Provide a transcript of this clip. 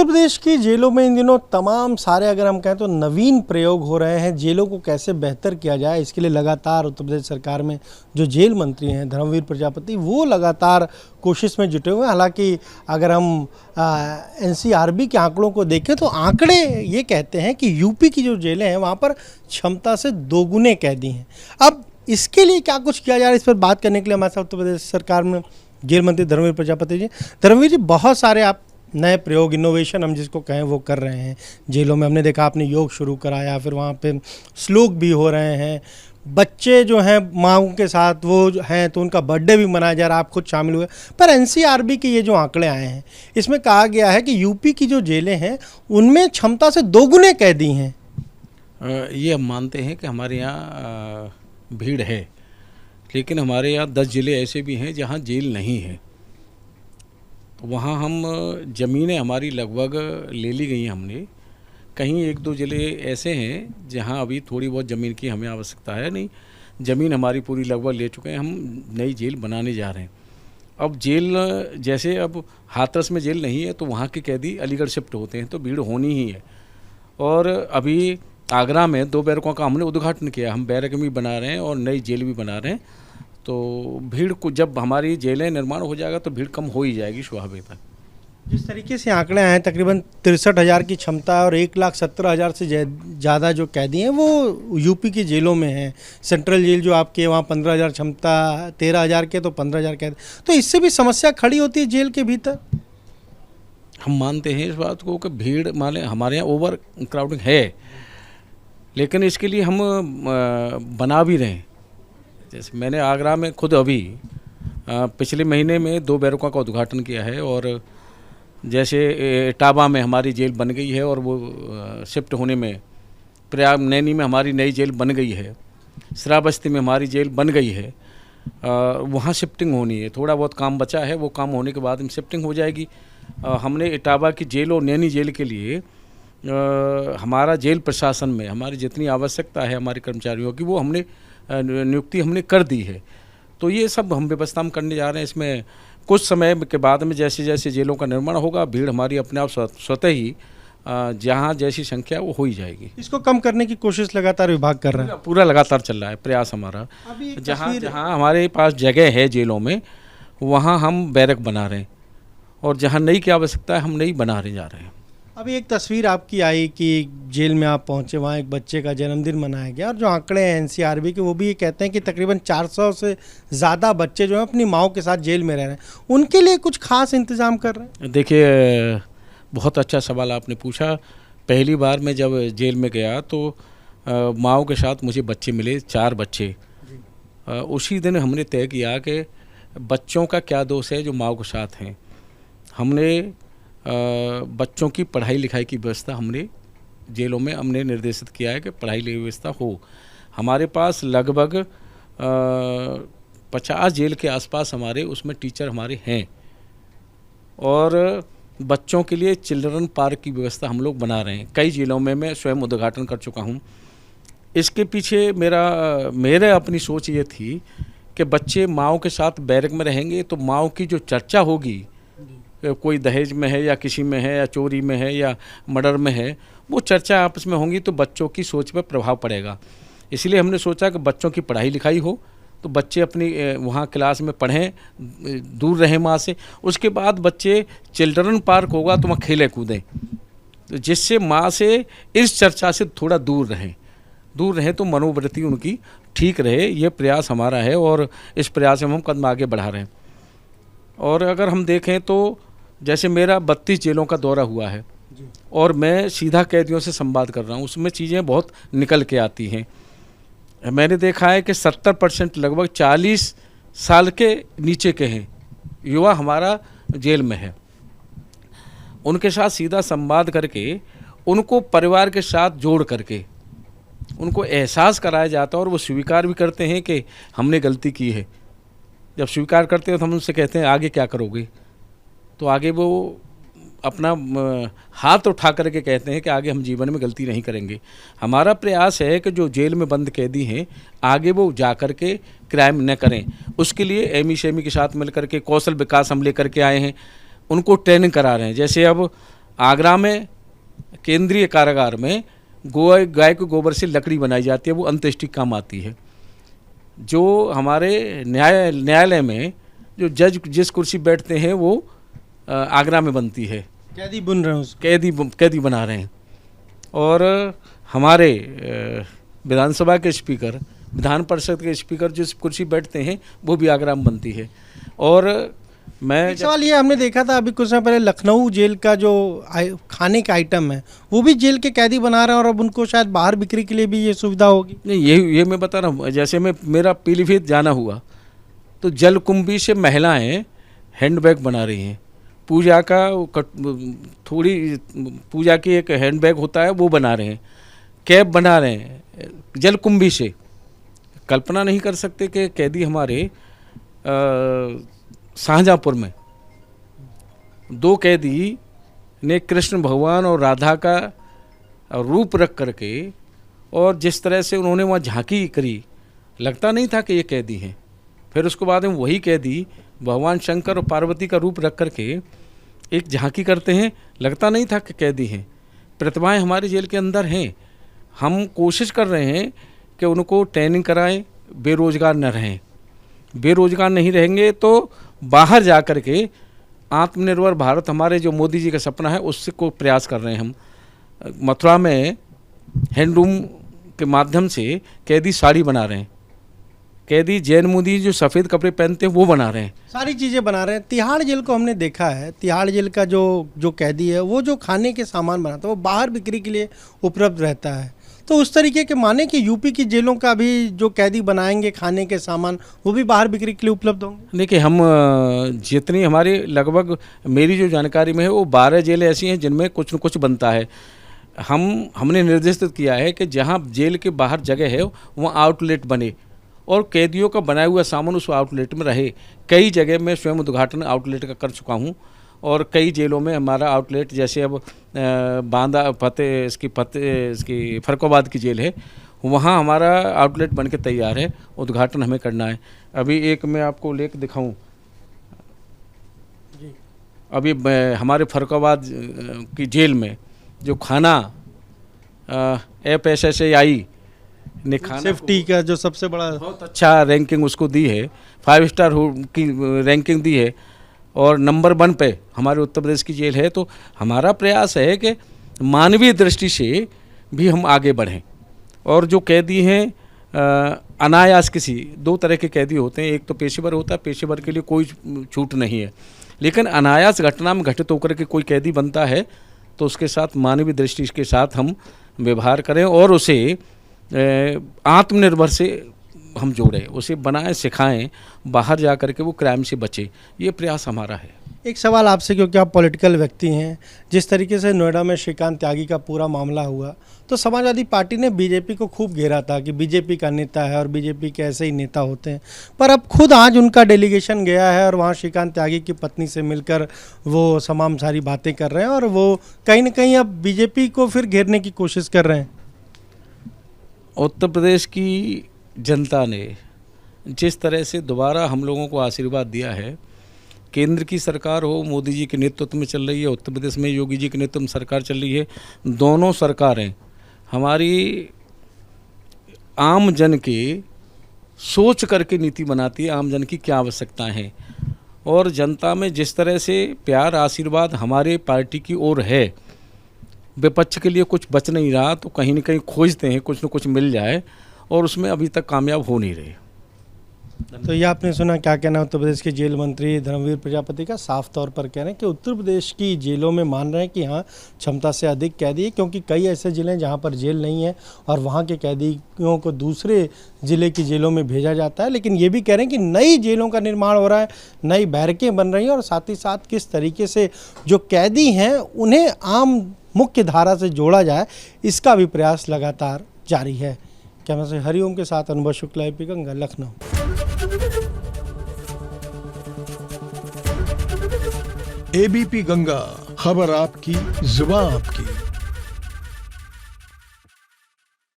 उत्तर प्रदेश की जेलों में इन दिनों तमाम सारे अगर हम कहें तो नवीन प्रयोग हो रहे हैं। जेलों को कैसे बेहतर किया जाए, इसके लिए लगातार उत्तर प्रदेश सरकार में जो जेल मंत्री हैं धर्मवीर प्रजापति, वो लगातार कोशिश में जुटे हुए हैं। हालांकि अगर हम एनसीआरबी के आंकड़ों को देखें तो आंकड़े ये कहते हैं कि यूपी की जो जेलें हैं वहाँ पर क्षमता से दोगुने कैदी हैं। अब इसके लिए क्या कुछ किया जा रहा है, इस पर बात करने के लिए हमारे साथ उत्तर प्रदेश सरकार में जेल मंत्री धर्मवीर प्रजापति जी। धर्मवीर जी, बहुत सारे आप नए प्रयोग, इनोवेशन हम जिसको कहें वो कर रहे हैं जेलों में। हमने देखा आपने योग शुरू कराया, फिर वहाँ पे श्लोक भी हो रहे हैं। बच्चे जो हैं माँओं के साथ वो हैं तो उनका बर्थडे भी मनाया जा रहा है, आप खुद शामिल हुए। पर एनसीआरबी के ये जो आंकड़े आए हैं इसमें कहा गया है कि यूपी की जो जेलें हैं उनमें क्षमता से दोगुने कैदी हैं। ये हम मानते हैं कि हमारे यहाँ भीड़ है, लेकिन हमारे यहाँ 10 ज़िले ऐसे भी हैं जहाँ जेल नहीं है। तो वहाँ हम ज़मीनें हमारी लगभग ले ली गई हैं हमने। कहीं 1-2 ज़िले ऐसे हैं जहाँ अभी थोड़ी बहुत ज़मीन की हमें आवश्यकता है, नहीं ज़मीन हमारी पूरी लगभग ले चुके हैं। हम नई जेल बनाने जा रहे हैं। अब जेल जैसे अब हाथरस में जेल नहीं है तो वहाँ के कैदी अलीगढ़ शिफ्ट होते हैं, तो भीड़ होनी ही है। और अभी आगरा में 2 बैरकों का हमने उद्घाटन किया। हम बैरक भी बना रहे हैं और नई जेल भी बना रहे हैं। तो भीड़ को जब हमारी जेलें निर्माण हो जाएगा तो भीड़ कम हो ही जाएगी स्वाभाविक है। जिस तरीके से आंकड़े आए हैं तकरीबन 63,000 की क्षमता और 1,17,000 से ज़्यादा जो कैदी हैं वो यूपी की जेलों में हैं। सेंट्रल जेल जो आपके वहाँ 15,000 क्षमता, 13,000 के तो 15,000 कैदी। तो इससे भी समस्या खड़ी होती है जेल के भीतर। हम मानते हैं इस बात को कि भीड़ माने हमारे यहाँ ओवर क्राउडिंग है, लेकिन इसके लिए हम बना भी रहे हैं। जैसे मैंने आगरा में खुद अभी पिछले महीने में 2 बैरकों का उद्घाटन किया है। और जैसे इटावा में हमारी जेल बन गई है और वो शिफ्ट होने में, प्रयाग नैनी में हमारी नई जेल बन गई है, श्रावस्ती में हमारी जेल बन गई है। वहाँ शिफ्टिंग होनी है, थोड़ा बहुत काम बचा है, वो काम होने के बाद में शिफ्टिंग हो जाएगी। हमने इटावा की जेल और नैनी जेल के लिए हमारा जेल प्रशासन में हमारी जितनी आवश्यकता है हमारे कर्मचारियों की, वो हमने नियुक्ति हमने कर दी है। तो ये सब हम व्यवस्था हम करने जा रहे हैं। इसमें कुछ समय के बाद में जैसे जैसे जेलों का निर्माण होगा, भीड़ हमारी अपने आप स्वतः ही जहाँ जैसी संख्या वो हो ही जाएगी। इसको कम करने की कोशिश लगातार विभाग कर रहा है, पूरा लगातार चल रहा है प्रयास हमारा। जहाँ जहाँ हमारे पास जगह है जेलों में, वहाँ हम बैरक बना रहे हैं, और जहाँ नई की आवश्यकता है हम नई बना रहे जा रहे हैं। अभी एक तस्वीर आपकी आई कि जेल में आप पहुंचे, वहाँ एक बच्चे का जन्मदिन मनाया गया, और जो आंकड़े हैं एनसीआरबी के वो भी ये कहते हैं कि तकरीबन 400 से ज़्यादा बच्चे जो हैं अपनी माँओं के साथ जेल में रह रहे हैं। उनके लिए कुछ खास इंतज़ाम कर रहे हैं? देखिए, बहुत अच्छा सवाल आपने पूछा। पहली बार मैं जब जेल में गया तो माँओं के साथ मुझे बच्चे मिले, 4 बच्चे। उसी दिन हमने तय किया कि बच्चों का क्या दोष है जो माँओं के साथ हैं। हमने बच्चों की पढ़ाई लिखाई की व्यवस्था हमने जेलों में हमने निर्देशित किया है कि पढ़ाई लिखाई व्यवस्था हो। हमारे पास लगभग 50 जेल के आसपास हमारे उसमें टीचर हमारे हैं, और बच्चों के लिए चिल्ड्रन पार्क की व्यवस्था हम लोग बना रहे हैं। कई जेलों में मैं स्वयं उद्घाटन कर चुका हूँ। इसके पीछे मेरे अपनी सोच ये थी कि बच्चे माँओं के साथ बैरक में रहेंगे तो माँओं की जो चर्चा होगी, कोई दहेज में है या किसी में है या चोरी में है या मर्डर में है, वो चर्चा आपस में होंगी तो बच्चों की सोच पर प्रभाव पड़ेगा। इसलिए हमने सोचा कि बच्चों की पढ़ाई लिखाई हो तो बच्चे अपनी वहाँ क्लास में पढ़ें, दूर रहें माँ से। उसके बाद बच्चे चिल्ड्रन पार्क होगा तो वहाँ खेलें कूदें, तो जिससे माँ से इस चर्चा से थोड़ा दूर रहें तो मनोवृत्ति उनकी ठीक रहे। ये प्रयास हमारा है और इस प्रयास में हम कदम आगे बढ़ा रहे हैं। और अगर हम देखें तो जैसे मेरा 32 जेलों का दौरा हुआ है और मैं सीधा कैदियों से संवाद कर रहा हूँ, उसमें चीज़ें बहुत निकल के आती हैं। मैंने देखा है कि 70% लगभग 40 साल के नीचे के हैं युवा हमारा जेल में है। उनके साथ सीधा संवाद करके, उनको परिवार के साथ जोड़ करके उनको एहसास कराया जाता है, और वो स्वीकार भी करते हैं कि हमने गलती की है। जब स्वीकार करते हैं तो हम उनसे कहते हैं आगे क्या करोगे, तो आगे वो अपना हाथ उठा करके कहते हैं कि आगे हम जीवन में गलती नहीं करेंगे। हमारा प्रयास है कि जो जेल में बंद कैदी हैं आगे वो जा कर के क्राइम न करें। उसके लिए एमी शेमी के साथ मिल कर के कौशल विकास हम लेकर के आए हैं, उनको ट्रेनिंग करा रहे हैं। जैसे अब आगरा में केंद्रीय कारागार में गाय के गोबर से लकड़ी बनाई जाती है, वो अंत्येष्टि काम आती है। जो हमारे न्यायालय में जो जज जिस कुर्सी बैठते हैं वो आगरा में बनती है। कैदी बुन रहे हैं उसको, कैदी बना रहे हैं। और हमारे विधानसभा के स्पीकर, विधान परिषद के स्पीकर जिस कुर्सी बैठते हैं वो भी आगरा में बनती है। और मैं सवाल ये हमने देखा था अभी कुछ समय पहले लखनऊ जेल का जो खाने का आइटम है वो भी जेल के कैदी बना रहे हैं और अब उनको शायद बाहर बिक्री के लिए भी ये सुविधा होगी। नहीं, ये मैं बता रहा हूँ। जैसे मेरा पीलीभीत जाना हुआ तो जलकुंभी से महिलाएं हैंडबैग बना रही हैं। पूजा का थोड़ी पूजा की एक हैंडबैग होता है वो बना रहे हैं, कैप बना रहे हैं जलकुंभी से। कल्पना नहीं कर सकते कि कैदी हमारे शाहजहाँपुर में 2 कैदी ने कृष्ण भगवान और राधा का रूप रख करके और जिस तरह से उन्होंने वहाँ झांकी करी, लगता नहीं था कि ये कैदी हैं। फिर उसके बाद में वही कैदी भगवान शंकर और पार्वती का रूप रख करके एक झांकी करते हैं, लगता नहीं था कि कैदी हैं। प्रतिभाएं हमारे जेल के अंदर हैं। हम कोशिश कर रहे हैं कि उनको ट्रेनिंग कराएं, बेरोजगार न रहें। बेरोजगार नहीं रहेंगे तो बाहर जा कर के आत्मनिर्भर भारत, हमारे जो मोदी जी का सपना है, उससे को प्रयास कर रहे हैं हम। मथुरा में हैंडलूम के माध्यम से कैदी साड़ी बना रहे हैं, कैदी जैन मोदी जो सफ़ेद कपड़े पहनते हैं वो बना रहे हैं, सारी चीज़ें बना रहे हैं। तिहाड़ जेल को हमने देखा है, तिहाड़ जेल का जो कैदी है वो जो खाने के सामान बनाता है वो बाहर बिक्री के लिए उपलब्ध रहता है। तो उस तरीके के माने कि यूपी की जेलों का भी जो कैदी बनाएंगे खाने के सामान वो भी बाहर बिक्री के लिए उपलब्ध होंगे। देखिए, हम जितनी हमारी लगभग मेरी जो जानकारी में है वो 12 जेलें ऐसी हैं जिनमें कुछ न कुछ बनता है। हमने निर्देशित किया है कि जहाँ जेल के बाहर जगह है वहाँ आउटलेट बने और कैदियों का बनाया हुआ सामान उस आउटलेट में रहे। कई जगह मैं स्वयं उद्घाटन आउटलेट का कर चुका हूँ और कई जेलों में हमारा आउटलेट, जैसे अब बांदा इसकी फर्रुखाबाद की जेल है, वहाँ हमारा आउटलेट बन के तैयार है। उद्घाटन हमें करना है। अभी एक मैं आपको लेकर दिखाऊं। अभी हमारे फर्रुखाबाद की जेल में जो खाना FSSAI ने खाना सेफ्टी का जो सबसे बड़ा बहुत अच्छा रैंकिंग उसको दी है, 5 स्टार की रैंकिंग दी है और नंबर 1 पे हमारे उत्तर प्रदेश की जेल है। तो हमारा प्रयास है कि मानवीय दृष्टि से भी हम आगे बढ़ें। और जो कैदी हैं अनायास, किसी 2 तरह के कैदी होते हैं, एक तो पेशेवर होता है, पेशेवर के लिए कोई छूट नहीं है, लेकिन अनायास घटना में घटित होकर के कोई कैदी बनता है तो उसके साथ मानवीय दृष्टि के साथ हम व्यवहार करें और उसे आत्मनिर्भर से हम जोड़ें, उसे बनाएं, सिखाएं, बाहर जा कर के वो क्राइम से बचे। ये प्रयास हमारा है। एक सवाल आपसे, क्योंकि आप पॉलिटिकल व्यक्ति हैं, जिस तरीके से नोएडा में श्रीकांत त्यागी का पूरा मामला हुआ तो समाजवादी पार्टी ने बीजेपी को खूब घेरा था कि बीजेपी का नेता है और बीजेपी के ऐसे ही नेता होते हैं। पर अब खुद आज उनका डेलीगेशन गया है और वहाँ श्रीकांत त्यागी की पत्नी से मिलकर वो तमाम सारी बातें कर रहे हैं और वो कहीं ना कहीं अब बीजेपी को फिर घेरने की कोशिश कर रहे हैं। उत्तर प्रदेश की जनता ने जिस तरह से दोबारा हम लोगों को आशीर्वाद दिया है, केंद्र की सरकार हो मोदी जी के नेतृत्व में चल रही है, उत्तर प्रदेश में योगी जी के नेतृत्व में सरकार चल रही है, दोनों सरकारें हमारी आम जन के सोच करके नीति बनाती है, आम जन की क्या आवश्यकताएं हैं। और जनता में जिस तरह से प्यार आशीर्वाद हमारे पार्टी की ओर है, विपक्ष के लिए कुछ बच नहीं रहा तो कहीं ना कहीं खोजते हैं कुछ न कुछ मिल जाए और उसमें अभी तक कामयाब हो नहीं रहे। तो ये आपने सुना, क्या कहना है उत्तर प्रदेश के जेल मंत्री धर्मवीर प्रजापति का। साफ तौर पर कह रहे हैं कि उत्तर प्रदेश की जेलों में मान रहे हैं कि हाँ क्षमता से अधिक कैदी है, क्योंकि कई ऐसे ज़िले हैं जहाँ पर जेल नहीं है और वहाँ के कैदियों को दूसरे ज़िले की जेलों में भेजा जाता है। लेकिन ये भी कह रहे हैं कि नई जेलों का निर्माण हो रहा है, नई बैरकें बन रही हैं और साथ ही साथ किस तरीके से जो कैदी हैं उन्हें आम मुख्य धारा से जोड़ा जाए, इसका भी प्रयास लगातार जारी है। कैमरा से हरिओम के साथ अनुभव शुक्ला, AP गंगा, लखनऊ। ABP गंगा, खबर आपकी, जुबान आपकी।